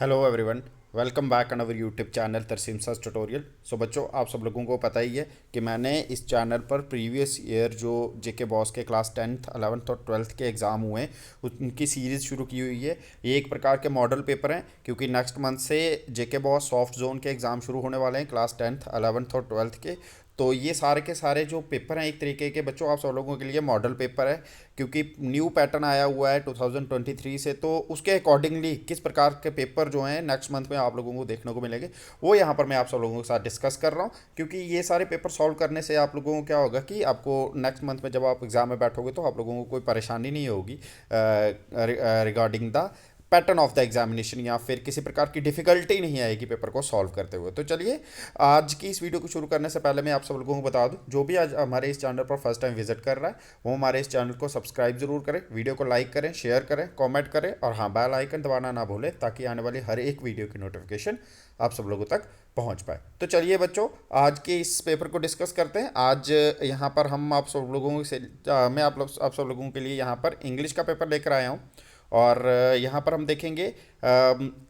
Hello everyone. Welcome back on our YouTube channel Tarseem search tutorial. So बच्चों, आप सब लोगों को पता ही है कि मैंने इस चैनल पर प्रीवियस ईयर जो जेके बॉस के क्लास 10th 11th और 12th के एग्ज़ाम हुए हैं उनकी सीरीज़ शुरू की हुई है। ये एक प्रकार के मॉडल पेपर हैं क्योंकि नेक्स्ट मंथ से जेके बॉस सॉफ्ट जोन के एग्ज़ाम शुरू होने वाले हैं क्लास 10th 11th और 12th के। तो ये सारे के सारे जो पेपर हैं एक तरीके के बच्चों आप सब लोगों के लिए मॉडल पेपर है क्योंकि न्यू पैटर्न आया हुआ है 2023 से। तो उसके अकॉर्डिंगली किस प्रकार के पेपर जो हैं नेक्स्ट मंथ में आप लोगों को देखने को मिलेंगे वो यहाँ पर मैं आप सब लोगों के साथ डिस्कस कर रहा हूँ। क्योंकि ये सारे पेपर सॉल्व करने से आप लोगों को क्या होगा कि आपको नेक्स्ट मंथ में जब आप एग्जाम में बैठोगे तो आप लोगों को कोई परेशानी नहीं होगी regarding the pattern of the examination या फिर किसी प्रकार की डिफिकल्टी नहीं आएगी पेपर को सॉल्व करते हुए। तो चलिए, आज की इस वीडियो को शुरू करने से पहले मैं आप सब लोगों को बता दूं, जो भी आज हमारे इस चैनल पर फर्स्ट टाइम विजिट कर रहा है वो हमारे इस चैनल को सब्सक्राइब जरूर करें, वीडियो को लाइक करें, शेयर करें, कमेंट करें और हाँ, बेल आइकन दबाना ना भूलें ताकि आने वाली हर एक वीडियो की नोटिफिकेशन आप सब लोगों तक पहुंच पाए। तो चलिए बच्चों, आज के इस पेपर को डिस्कस करते हैं। आज यहाँ पर हम आप सब लोगों से मैं आप सब लोगों के लिए यहाँ पर इंग्लिश का पेपर लेकर आया हूँ। और यहाँ पर हम देखेंगे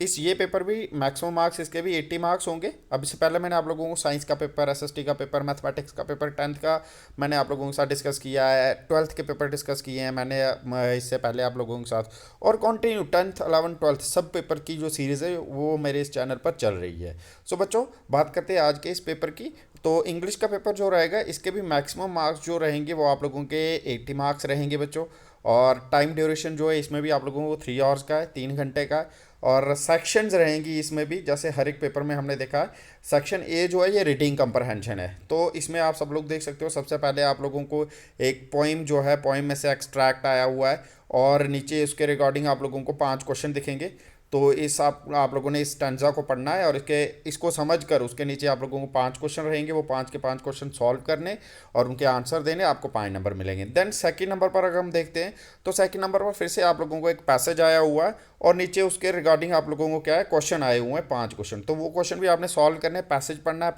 इस ये पेपर भी मैक्सिमम मार्क्स इसके भी 80 मार्क्स होंगे। अब इससे पहले मैंने आप लोगों को साइंस का पेपर, एसएसटी का पेपर, मैथमेटिक्स का पेपर 10th का मैंने आप लोगों के साथ डिस्कस किया है, 12th के पेपर डिस्कस किए हैं मैंने इससे पहले आप लोगों के साथ। और कंटिन्यू 10th 11th 12th सब पेपर की जो सीरीज़ है वो मेरे इस चैनल पर चल रही है। सो बच्चों, बात करते हैं आज के इस पेपर की। तो इंग्लिश का पेपर जो रहेगा इसके भी मैक्सिमम मार्क्स जो रहेंगे वो आप लोगों के 80 मार्क्स रहेंगे बच्चों। और टाइम ड्यूरेशन जो है इसमें भी आप लोगों को 3 आवर्स का है, 3 घंटे का है। और सेक्शंस रहेंगी इसमें भी, जैसे हर एक पेपर में हमने देखा है सेक्शन ए जो है ये रीडिंग कंप्रहेंशन है। तो इसमें आप सब लोग देख सकते हो, सबसे पहले आप लोगों को एक पोइम जो है पोइम में से एक्सट्रैक्ट आया हुआ है और नीचे उसके रिगार्डिंग आप लोगों को 5 क्वेश्चन दिखेंगे। तो इस आप लोगों ने इस स्टैंजा को पढ़ना है और इसको समझ कर उसके नीचे आप लोगों को 5 क्वेश्चन रहेंगे, वो 5 के 5 क्वेश्चन सॉल्व करने और उनके आंसर देने, आपको 5 नंबर मिलेंगे। देन सेकंड नंबर पर अगर हम देखते हैं तो सेकंड नंबर पर फिर से आप लोगों को एक पैसेज आया हुआ है और नीचे उसके रिगार्डिंग आप लोगों को क्या है क्वेश्चन आए हुए हैं 5 क्वेश्चन। तो वो क्वेश्चन भी आपने सॉल्व करने हैं, पैसेज पढ़ना है,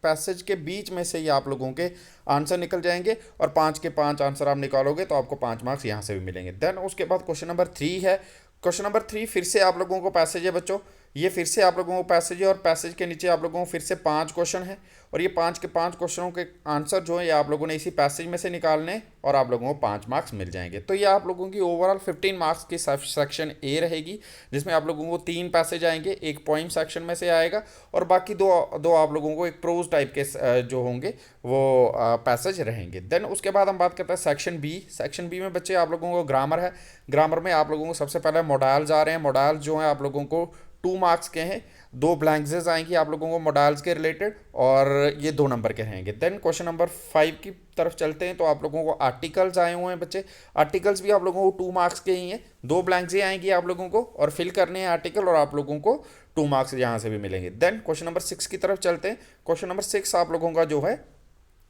पैसेज के बीच में से ही आप लोगों के आंसर निकल जाएंगे और 5 के 5 आंसर आप निकालोगे तो आपको 5 मार्क्स यहाँ से भी मिलेंगे। देन उसके बाद क्वेश्चन नंबर 3 है। क्वेश्चन नंबर 3 फिर से आप लोगों को पैसेज है बच्चों, ये फिर से आप लोगों को पैसेज है और पैसेज के नीचे आप लोगों को फिर से 5 क्वेश्चन है और ये 5 के 5 क्वेश्चनों के आंसर जो है ये आप लोगों ने इसी पैसेज में से निकालने और आप लोगों को 5 मार्क्स मिल जाएंगे। तो ये आप लोगों की ओवरऑल 15 मार्क्स की सेक्शन ए रहेगी, जिसमें आप लोगों को 3 पैसेज आएंगे, एक पोइम सेक्शन में से आएगा और बाकी दो दो आप लोगों को एक प्रोज टाइप के जो होंगे वो पैसेज रहेंगे। देन उसके बाद हम बात करते हैं सेक्शन बी। सेक्शन बी में बच्चे आप लोगों को ग्रामर है। ग्रामर में आप लोगों को सबसे पहले मोडाल्स आ रहे हैं। मोडाल्स जो हैं आप लोगों को 2 मार्क्स के हैं, 2 ब्लैंक्सेस आएंगी आप लोगों को मोडाल्स के रिलेटेड और ये 2 नंबर के रहेंगे। देन क्वेश्चन नंबर 5 की तरफ चलते हैं तो आप लोगों को आर्टिकल्स आए हुए हैं बच्चे। आर्टिकल्स भी आप लोगों को 2 मार्क्स के ही हैं, 2 ब्लैंक्स ही आएंगी आप लोगों को और फिल करने हैं आर्टिकल और आप लोगों को 2 मार्क्स यहाँ से भी मिलेंगे। देन क्वेश्चन नंबर 6 की तरफ चलते हैं। क्वेश्चन नंबर 6 आप लोगों का जो है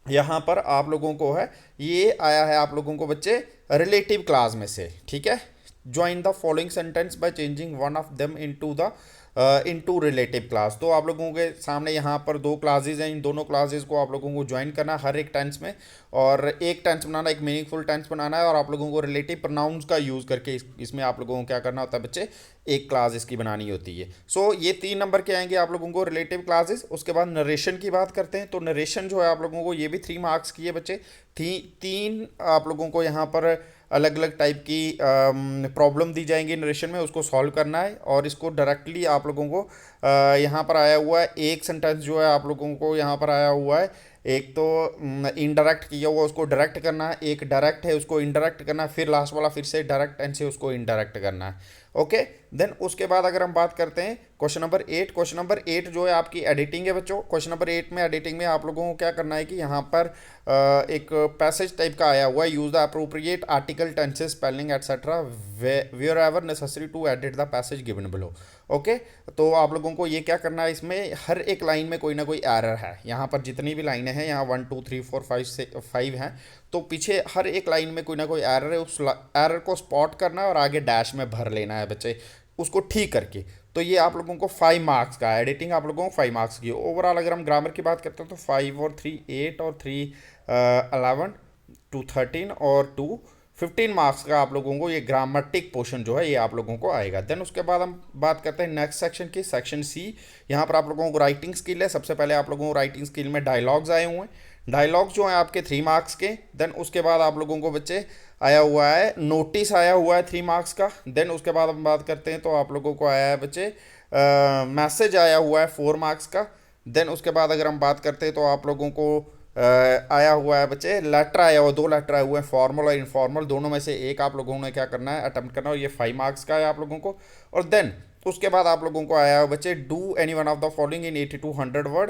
यहाँ पर आप लोगों को है, ये आया है आप लोगों को बच्चे रिलेटिव क्लास में से, ठीक है। Join the following sentence by changing one of them into relative class. तो आप लोगों के सामने यहाँ पर 2 क्लासेज हैं, इन दोनों क्लासेज को आप लोगों को ज्वाइन करना है हर एक टेंस में और एक टेंस बनाना, एक मीनिंगफुल टेंस बनाना है और आप लोगों को रिलेटिव प्रोनाउंस का यूज़ करके इसमें आप लोगों को क्या करना होता है बच्चे, एक क्लास इसकी बनानी होती है। सो ये 3 नंबर के आएंगे आप लोगों को रिलेटिव क्लासेस। उसके बाद नरेशन की बात करते हैं तो नरेशन जो है आप लोगों को ये भी 3 मार्क्स की है बच्चे। 3 आप लोगों को यहाँ पर अलग अलग टाइप की प्रॉब्लम दी जाएंगी नरेशन में, उसको सॉल्व करना है और इसको डायरेक्टली आप लोगों को यहाँ पर आया हुआ है एक सेंटेंस जो है आप लोगों को यहाँ पर आया हुआ है, एक तो इनडायरेक्ट किया हुआ उसको डायरेक्ट करना है, एक डायरेक्ट है उसको इनडायरेक्ट करना है, फिर लास्ट वाला फिर से डायरेक्ट एंड से उसको इनडायरेक्ट करना है। ओके। देन उसके बाद अगर हम बात करते हैं क्वेश्चन नंबर 8। क्वेश्चन नंबर 8 जो है आपकी एडिटिंग है बच्चों। क्वेश्चन नंबर 8 में एडिटिंग में आप लोगों को क्या करना है कि यहाँ पर एक पैसेज टाइप का आया हुआ है, use the appropriate article tenses spelling etcetera wherever necessary to edit the passage given below. Okay. तो आप लोगों को ये क्या करना है, इसमें हर एक लाइन में कोई ना कोई एरर है। यहाँ पर जितनी भी लाइनें हैं, यहाँ 1 2 3 4 5 से 5 हैं, तो पीछे हर एक लाइन में कोई ना कोई एरर है, उस एरर को स्पॉट करना है और आगे डैश में भर लेना है बच्चे उसको ठीक करके। तो ये आप लोगों को 5 मार्क्स का एडिटिंग आप लोगों को 5 मार्क्स की। ओवरऑल अगर हम ग्रामर की बात करते हैं तो 5 और 3 8 और 3 11 2 13 और 2 15 मार्क्स का आप लोगों को ये ग्रामेटिक पोर्शन जो है ये आप लोगों को आएगा। देन उसके बाद हम बात करते हैं नेक्स्ट सेक्शन की, सेक्शन सी। यहाँ पर आप लोगों को राइटिंग स्किल है। सबसे पहले आप लोगों को राइटिंग स्किल में डायलॉग्स आए हुए हैं। डायलॉग्स जो हैं आपके 3 मार्क्स के। देन उसके बाद आप लोगों को बच्चे आया हुआ है नोटिस आया हुआ है 3 मार्क्स का। देन उसके बाद हम बात करते हैं तो आप लोगों को आया है बच्चे मैसेज आया हुआ है 4 मार्क्स का। देन उसके बाद अगर हम बात करते हैं तो आप लोगों को आया हुआ है बच्चे लेटर आया हुआ, 2 लेटर आए हुए हैं, फॉर्मल और इनफॉर्मल, दोनों में से एक आप लोगों ने क्या करना है, अटेम्प्ट करना है, और ये 5 मार्क्स का है आप लोगों को। और देन उसके बाद आप लोगों को आया है बच्चे do any one of the following in 80 to 100 word.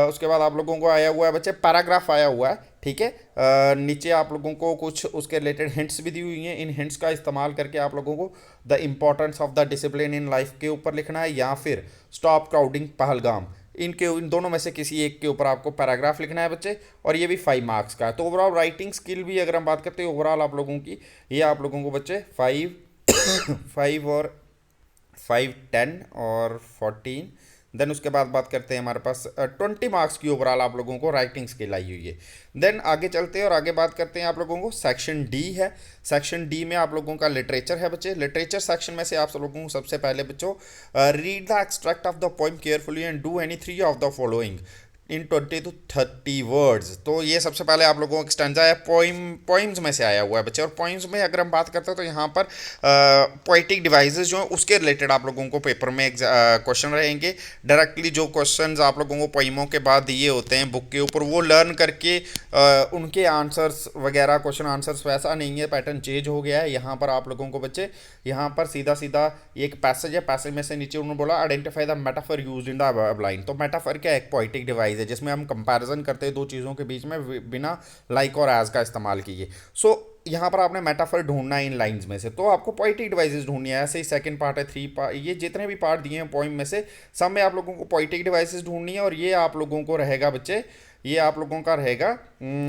उसके बाद आप लोगों को आया हुआ है बच्चे पैराग्राफ आया हुआ है, ठीक है। नीचे आप लोगों को कुछ उसके रिलेटेड हिंट्स भी दी हुई हैं। इन हिंट्स का इस्तेमाल करके आप लोगों को the importance of the discipline in life के ऊपर लिखना है, या फिर स्टॉप क्राउडिंग पहलगाम, इन दोनों में से किसी एक के ऊपर आपको पैराग्राफ लिखना है बच्चे। और ये भी 5 मार्क्स का है। तो ओवरऑल राइटिंग स्किल भी अगर हम बात करते हैं ओवरऑल आप लोगों की, ये आप लोगों को बच्चे 5 और 5, 10 और 14। देन उसके बाद बात करते हैं हमारे पास 20 मार्क्स की ओवरऑल आप लोगों को राइटिंग स्किल आई हुई है। देन आगे चलते हैं और आगे बात करते हैं आप लोगों को सेक्शन डी है। सेक्शन डी में आप लोगों का लिटरेचर है बच्चे। लिटरेचर सेक्शन में से आप सब लोगों को सबसे पहले बच्चों read the extract of the poem carefully and do any 3 of the following in 20 to 30 words. तो ये सबसे पहले आप लोगों को एक्सटेंजा है, पोइम्स में से आया हुआ है बच्चे। और पोइम्स में अगर हम बात करते हैं तो यहाँ पर पोइटिक डिवाइसेस जो हैं उसके रिलेटेड आप लोगों को पेपर में क्वेश्चन रहेंगे। डायरेक्टली जो क्वेश्चंस आप लोगों को पोइमों के बाद दिए होते हैं बुक के ऊपर, वो लर्न करके उनके आंसर्स वगैरह, क्वेश्चन आंसर्स वैसा नहीं है, पैटर्न चेंज हो गया है। यहाँ पर आप लोगों को बच्चे यहाँ पर सीधा सीधा एक पैसेज है, पैसेज में से नीचे उन्होंने बोला identify the metaphor used in the above line. तो मेटाफर क्या है, एक पोइटिक डिवाइस है जिसमें हम कंपैरिजन करते हैं दो चीज़ों के बीच में बिना लाइक और एज का इस्तेमाल किए। सो यहाँ पर आपने मेटाफर ढूंढना है इन लाइंस में से, तो आपको पोइटिक डिवाइसेस ढूंढनी है। ऐसे ही सेकंड पार्ट है, 3 पार्ट, ये जितने भी पार्ट दिए हैं पोइम में से सब में आप लोगों को पोइटिक डिवाइसेस ढूंढनी है। और ये आप लोगों को रहेगा बच्चे, ये आप लोगों का रहेगा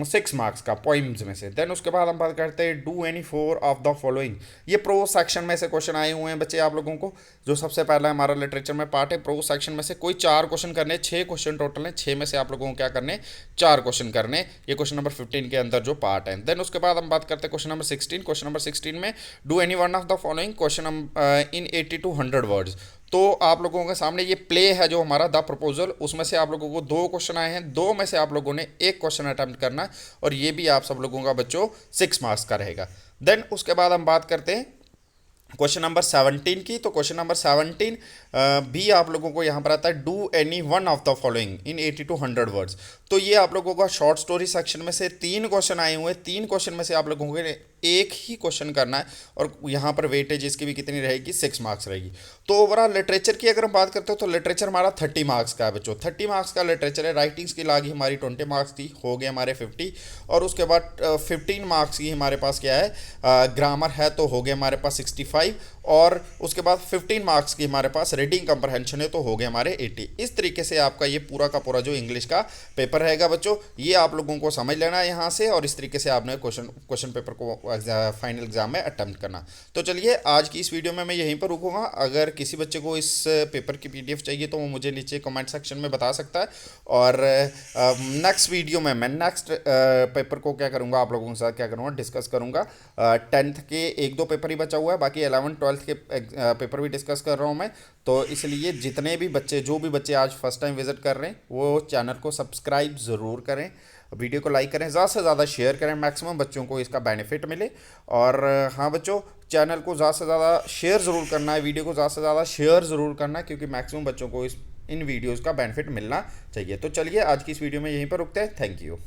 6 मार्क्स का पोइम्स में से। देन उसके बाद हम बात करते हैं do any 4 of the following. ये प्रो सेक्शन में से क्वेश्चन आए हुए हैं बच्चे आप लोगों को। जो सबसे पहला हमारा लिटरेचर में पार्ट है, प्रो सेक्शन में से कोई 4 क्वेश्चन करने, 6 क्वेश्चन टोटल है, 6 में से आप लोगों को क्या करने, 4 क्वेश्चन करने। ये क्वेश्चन नंबर 15 के अंदर जो पार्ट है। देन उसके बाद हम बात करते हैं क्वेश्चन नंबर 16। क्वेश्चन नंबर 16 में do any one of the following question in 80 to 100 words. तो आप लोगों के सामने ये प्ले है जो हमारा द प्रपोजल, उसमें से आप लोगों को 2 क्वेश्चन आए हैं, 2 में से आप लोगों ने 1 क्वेश्चन अटेम्प्ट करना है, और ये भी आप सब लोगों का बच्चों 6 मार्क्स का रहेगा। देन उसके बाद हम बात करते हैं क्वेश्चन नंबर 17 की। तो क्वेश्चन नंबर 17 भी आप लोगों को यहाँ पर आता है do any one of the following in 80 to 100 words. तो ये आप लोगों का शॉर्ट स्टोरी सेक्शन में से 3 क्वेश्चन आए हुए हैं। 3 क्वेश्चन में से आप लोगों को एक ही क्वेश्चन करना है, और यहाँ पर वेटेज इसकी भी कितनी रहेगी, 6 मार्क्स रहेगी। तो ओवरऑल लिटरेचर की अगर हम बात करते हो तो लिटरेचर हमारा 30 मार्क्स का है बच्चों, 30 मार्क्स का लिटरेचर है। राइटिंग स्किल आ गई हमारी 20 मार्क्स की, हो गए हमारे 50। और उसके बाद 15 मार्क्स की हमारे पास क्या है, ग्रामर है, तो हो गए हमारे पास 65। और उसके बाद 15 मार्क्स की हमारे पास रीडिंग कंप्रहेंशन है, तो हो गए हमारे 80। इस तरीके से आपका ये पूरा का पूरा जो इंग्लिश का पेपर रहेगा बच्चों, ये आप लोगों को समझ लेना है यहाँ से, और इस तरीके से आपने क्वेश्चन पेपर को फाइनल एग्जाम में अटेम्प्ट करना। तो चलिए आज की इस वीडियो में मैं यहीं पर रुकूंगा। अगर किसी बच्चे को इस पेपर की PDF चाहिए तो वो मुझे नीचे कमेंट सेक्शन में बता सकता है, और नेक्स्ट वीडियो में मैं नेक्स्ट पेपर को क्या करूँगा, आप लोगों के साथ क्या करूँगा, डिस्कस करूँगा। 10th के 1-2 पेपर ही बचा हुआ है, बाकी 11th 12th के पेपर भी डिस्कस कर रहा हूँ मैं। तो इसलिए जितने भी बच्चे, जो भी बच्चे आज फर्स्ट टाइम विजिट कर रहे हैं, वो चैनल को सब्सक्राइब ज़रूर करें, वीडियो को लाइक करें, ज़्यादा से ज़्यादा शेयर करें, मैक्सिमम बच्चों को इसका बेनिफिट मिले। और हाँ बच्चों, चैनल को ज़्यादा से ज़्यादा शेयर ज़रूर करना है, वीडियो को ज़्यादा से ज़्यादा शेयर ज़रूर करना है, क्योंकि मैक्सिमम बच्चों को इन वीडियोज़ का बेनिफिट मिलना चाहिए। तो चलिए आज की इस वीडियो में यहीं पर रुकते हैं। Thank you.